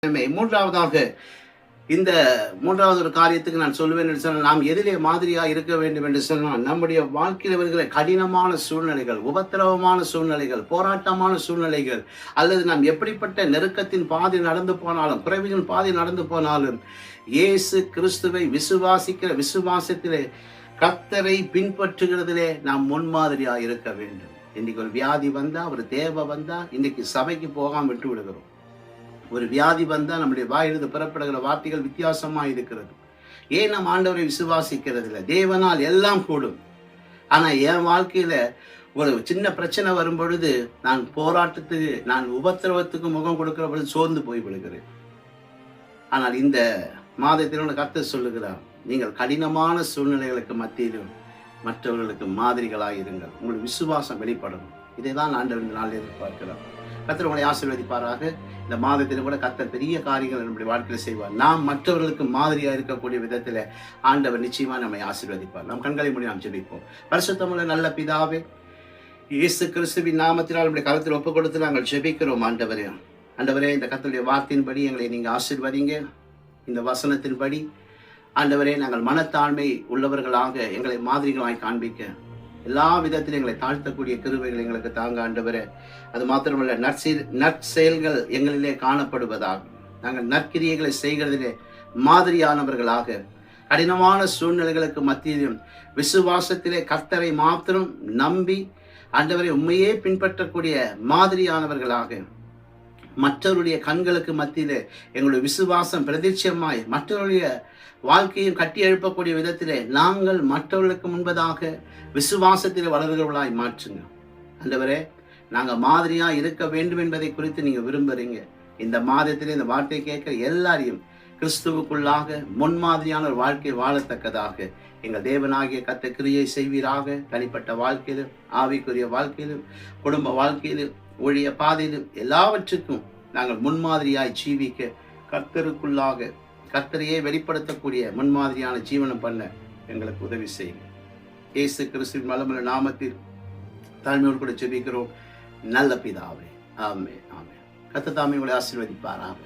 மூன்றாவதாக இந்த மூன்றாவது ஒரு காரியத்துக்கு நான் சொல்லுவேன் என்று சொன்னால், நாம் எதிலே மாதிரியா இருக்க வேண்டும் என்று சொன்னால், நம்முடைய வாழ்க்கையில் வருகிற கடினமான சூழ்நிலைகள், உபத்திரவமான சூழ்நிலைகள், போராட்டமான சூழ்நிலைகள், அல்லது நாம் எப்படிப்பட்ட நெருக்கத்தின் பாதை நடந்து போனாலும், பிறவியின் பாதை நடந்து போனாலும், இயேசு கிறிஸ்துவை விசுவாசிக்கிற விசுவாசத்திலே, கர்த்தரை பின்பற்றுகிறதிலே நாம் முன்மாதிரியா இருக்க வேண்டும். இன்னைக்கு ஒரு வியாதி வந்தா, ஒரு தேவை வந்தா, இன்னைக்கு சபைக்கு போகாம விட்டு விடுகிறோம். ஒரு வியாதி வந்தால் நம்முடைய வாயிலிருந்து புறப்படுகிற வார்த்தைகள் வித்தியாசமா இருக்கிறது. ஏன் நம் ஆண்டவரை விசுவாசிக்கிறது இல்லை? தேவனால் எல்லாம் கூடும். ஆனா என் வாழ்க்கையில ஒரு சின்ன பிரச்சனை வரும் பொழுது, நான் போராட்டத்துக்கு, நான் உபத்திரவத்துக்கு முகம் கொடுக்கிற பொழுது சோர்ந்து போய் விடுகிறேன். ஆனால் இந்த மாதத்தினோட கர்த்தர் சொல்லுகிறார், நீங்கள் கடினமான சூழ்நிலைகளுக்கு மத்தியிலும் மற்றவர்களுக்கு மாதிரிகளாக இருங்கள். உங்களுடைய விசுவாசம் வெளிப்படணும். இதை தான் ஆண்டவர் இந்த நாளில் எதிர்பார்க்கிறார். கர்த்தர் உங்களை ஆசீர்வதிப்பாராக. இந்த மாதத்திலும் கூட கர்த்தர் பெரிய காரியங்கள் நம்முடைய வாழ்க்கையில் செய்வார். நாம் மற்றவர்களுக்கு மாதிரியா இருக்கக்கூடிய விதத்தில் ஆண்டவர் நிச்சயமா நம்மை ஆசீர்வதிப்பார். நம் கண்களை மூடி நாம் ஜெபிப்போம். பரிசுத்தமுள்ள நல்ல பிதாவே, இயேசு கிறிஸ்துவின் நாமத்தினால் நம்முடைய கருத்தில் ஒப்புக் கொடுத்து நாங்கள் ஜெபிக்கிறோம். ஆண்டவரே, ஆண்டவரே, இந்த கர்த்தருடைய வார்த்தையின்படி எங்களை நீங்க ஆசீர்வதிங்க. இந்த வசனத்தின்படி ஆண்டவரே, நாங்கள் மனத்தாழ்மை உள்ளவர்களாக எங்களை மாதிரிகளாய் காண்பிக்க, எல்லா விதத்திலும் எங்களை தாழ்த்தக்கூடிய கிருபைகள் எங்களுக்கு தாங்க ஆண்டவரே. அது மாத்திரமல்ல, நற்செயல்கள் எங்களிலே காணப்படுவதாக, நாங்கள் நற்கிரியைகளை செய்கிறதிலே மாதிரியானவர்களாக, கடினமான சூழ்நிலைகளுக்கு மத்தியிலும் விசுவாசத்திலே கர்த்தரை மாத்திரம் நம்பி ஆண்டவரை உண்மையே பின்பற்றக்கூடிய மாதிரியானவர்களாக, மற்றவருடைய கண்களுக்கு மத்தியிலே எங்களுடைய விசுவாசம் பிரதிட்சமாய் மற்றவருடைய வாழ்க்கையும் கட்டி எழுப்பக்கூடிய விதத்திலே நாங்கள் மற்றவர்களுக்கு முன்பதாக விசுவாசத்தில் வளர்கிறவர்களாய் மாற்றுங்க ஆண்டவரே. நாங்கள் மாதிரியா இருக்க வேண்டும் என்பதை குறித்து நீங்க விரும்புறீங்க. இந்த மாதத்திலே இந்த வார்த்தையை கேட்கிற எல்லாரையும் கிறிஸ்துவுக்குள்ளாக முன்மாதிரியான ஒரு வாழ்க்கை வாழத்தக்கதாக எங்கள் தேவனாகிய கர்த்தர் கிரியை செய்வீராக. தனிப்பட்ட வாழ்க்கையிலும், ஆவிக்குரிய வாழ்க்கையிலும், குடும்ப வாழ்க்கையிலும், ஒழிய பாதையிலும் எல்லாவற்றுக்கும் நாங்கள் முன்மாதிரியாய் ஜீவிக்க, கர்த்தருக்குள்ளாக கர்த்தரையே வெளிப்படுத்தக்கூடிய முன்மாதிரியான ஜீவனம் பண்ண எங்களுக்கு உதவி செய்யுங்க. இயேசு கிறிஸ்துவின் வல்லமையுள்ள நாமத்தில் தாழ்மையோடு கூட ஜெபிக்கிறோம் நல்ல பிதாவே. ஆமென், ஆமென். கர்த்தர் தாமே உங்களை ஆசீர்வதிப்பாராக.